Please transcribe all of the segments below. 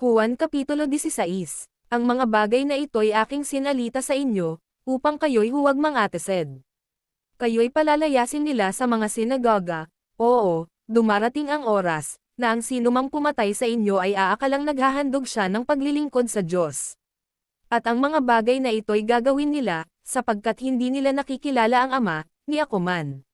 Juan Kapitulo 16. Ang mga bagay na ito'y aking sinalita sa inyo, upang kayo'y huwag mangatased. Kayo'y palalayasin nila sa mga sinagoga, oo, dumarating ang oras, na ang sinumang pumatay sa inyo ay aakalang naghahandog siya ng paglilingkod sa Diyos. At ang mga bagay na ito'y gagawin nila, sapagkat hindi nila nakikilala ang Ama, ni ako man.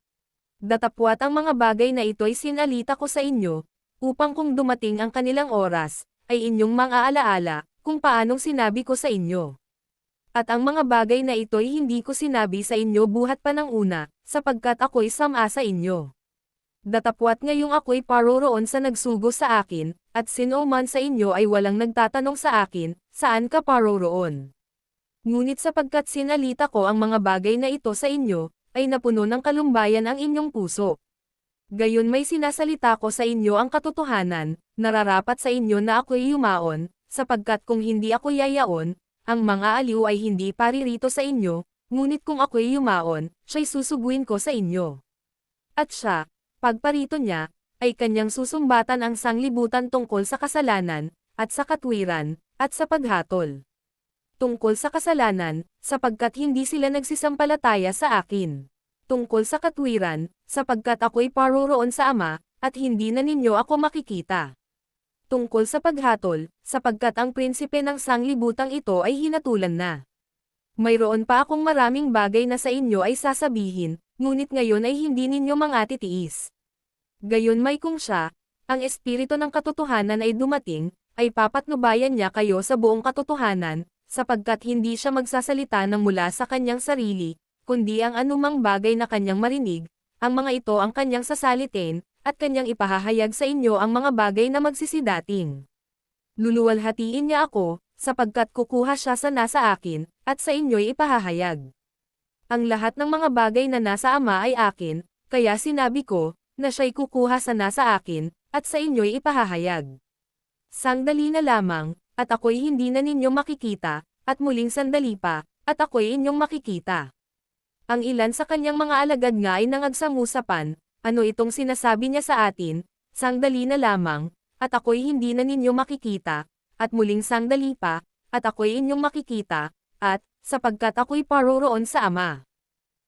Datapwat ang mga bagay na ito'y sinalita ko sa inyo, upang kung dumating ang kanilang oras, ay inyong mang-aalaala, kung paanong sinabi ko sa inyo. At ang mga bagay na ito'y hindi ko sinabi sa inyo buhat pa ng una, sapagkat ako'y sama sa inyo. Datapwat ngayong ako'y paroroon sa nagsugo sa akin, at sino man sa inyo ay walang nagtatanong sa akin, saan ka paroroon? Ngunit sapagkat sinalita ko ang mga bagay na ito sa inyo, ay napuno ng kalumbayan ang inyong puso. Gayon may sinasalita ko sa inyo ang katotohanan, nararapat sa inyo na ako'y yumaon, sapagkat kung hindi ako yayaon, ang mga aliw ay hindi paririto sa inyo, ngunit kung ako'y yumaon, siya'y susuguin ko sa inyo. At siya, pagparito niya, ay kanyang susumbatan ang sanglibutan tungkol sa kasalanan, at sa katwiran, at sa paghatol. Tungkol sa kasalanan, sapagkat hindi sila nagsisampalataya sa akin. Tungkol sa katwiran, sapagkat ako'y paroroon sa Ama, at hindi na ninyo ako makikita. Tungkol sa paghatol, sapagkat ang prinsipe ng sanglibutang ito ay hinatulan na. Mayroon pa akong maraming bagay na sa inyo ay sasabihin, ngunit ngayon ay hindi ninyo mangatitiis. Gayon may kung siya, ang espiritu ng katotohanan ay dumating, ay papatnubayan niya kayo sa buong katotohanan, sapagkat hindi siya magsasalita ng mula sa kanyang sarili, kundi ang anumang bagay na kanyang marinig, ang mga ito ang kanyang sasalitin, at kanyang ipahahayag sa inyo ang mga bagay na magsisidating. Luluwalhatiin niya ako, sapagkat kukuha siya sa nasa akin, at sa inyo'y ipahahayag. Ang lahat ng mga bagay na nasa Ama ay akin, kaya sinabi ko, na siya'y kukuha sa nasa akin, at sa inyo'y ipahahayag. Sandali na lamang, at ako'y hindi na ninyo makikita, at muling sandali pa, at ako'y inyong makikita. Ang ilan sa kanyang mga alagad nga ay nangagsamusapan, ano itong sinasabi niya sa atin, sandali na lamang, at ako'y hindi na ninyo makikita, at muling sandali pa, at ako'y inyong makikita, at, sapagkat ako'y paroroon sa Ama.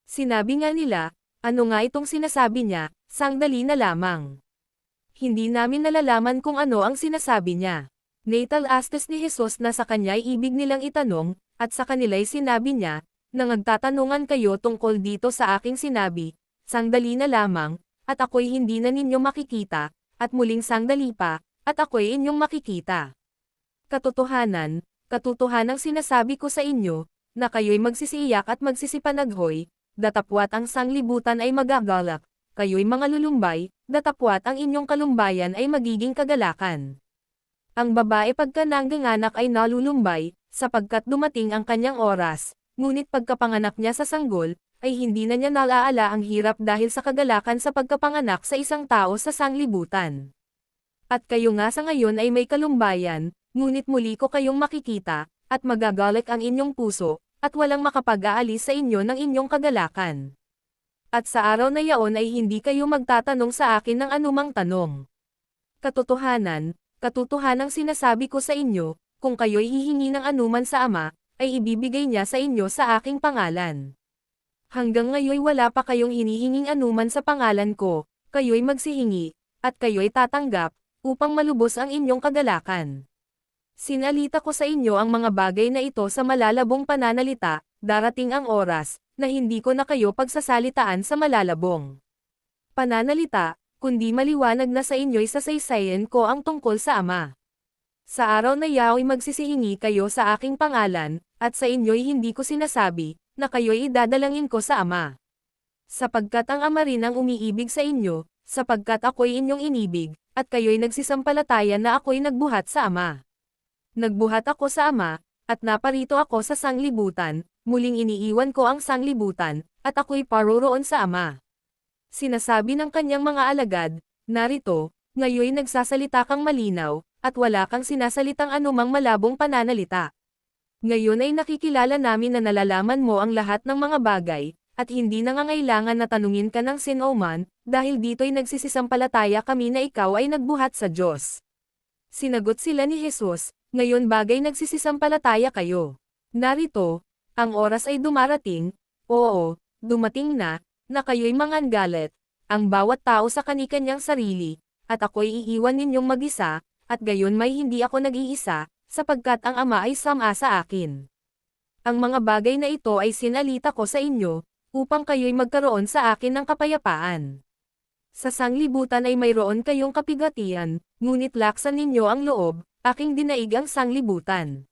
Sinabi nga nila, ano nga itong sinasabi niya, sandali na lamang. Hindi namin nalalaman kung ano ang sinasabi niya. Natal astes ni Jesus na sa kanya'y ibig nilang itanong, at sa kanila'y sinabi niya, nang nagtatanungan kayo tungkol dito sa aking sinabi, sandali na lamang, at ako'y hindi na ninyo makikita, at muling sandali pa, at ako'y inyong makikita. Katotohanang sinasabi ko sa inyo, na kayo'y magsisiiyak at magsisipanaghoy, datapwat ang sanglibutan ay magagalak, kayo'y mga lulumbay, datapwat ang inyong kalumbayan ay magiging kagalakan. Ang babae pagka nangganganak ay nalulumbay, sapagkat dumating ang kanyang oras, ngunit pagkapanganak niya sa sanggol, ay hindi na niya nalaala ang hirap dahil sa kagalakan sa pagkapanganak sa isang tao sa sanglibutan. At kayo nga sa ngayon ay may kalumbayan, ngunit muli ko kayong makikita, at magagalik ang inyong puso, at walang makapag-aalis sa inyo ng inyong kagalakan. At sa araw na yaon ay hindi kayo magtatanong sa akin ng anumang tanong. Katotohanang sinasabi ko sa inyo, kung kayo'y hihingi ng anuman sa Ama, ay ibibigay niya sa inyo sa aking pangalan. Hanggang ngayon wala pa kayong hinihinging anuman sa pangalan ko, kayo'y magsihingi, at kayo'y tatanggap, upang malubos ang inyong kagalakan. Sinalita ko sa inyo ang mga bagay na ito sa malalabong pananalita, darating ang oras, na hindi ko na kayo pagsasalitaan sa malalabong pananalita, kundi maliwanag na sa inyo'y sasaysayin ko ang tungkol sa Ama. Sa araw na yao'y magsisihingi kayo sa aking pangalan, at sa inyo'y hindi ko sinasabi, na kayo'y idadalangin ko sa Ama. Sapagkat ang Ama rin ang umiibig sa inyo, sapagkat ako'y inyong inibig, at kayo'y nagsisampalataya na ako'y nagbuhat sa Ama. Nagbuhat ako sa Ama, at naparito ako sa sanglibutan, muling iniiwan ko ang sanglibutan, at ako'y paroroon sa Ama. Sinasabi ng kanyang mga alagad, narito, ngayoy nagsasalita kang malinaw, at wala kang sinasalitang anumang malabong pananalita. Ngayon ay nakikilala namin na nalalaman mo ang lahat ng mga bagay, at hindi nangangailangan na tanungin ka ng sino man, dahil dito'y nagsisisampalataya kami na ikaw ay nagbuhat sa Diyos. Sinagot sila ni Jesus, ngayon bagay nagsisisampalataya kayo. Narito, ang oras ay dumarating, oo, dumating na kayo'y manganggalit, ang bawat tao sa kani-kanyang sarili, at ako'y iiwan ninyong mag-isa, at gayon may hindi ako nag-iisa, sapagkat ang Ama ay sama sa akin. Ang mga bagay na ito ay sinalita ko sa inyo, upang kayo'y magkaroon sa akin ng kapayapaan. Sa sanglibutan ay mayroon kayong kapigatian, ngunit laksan ninyo ang loob, aking dinaig ang sanglibutan.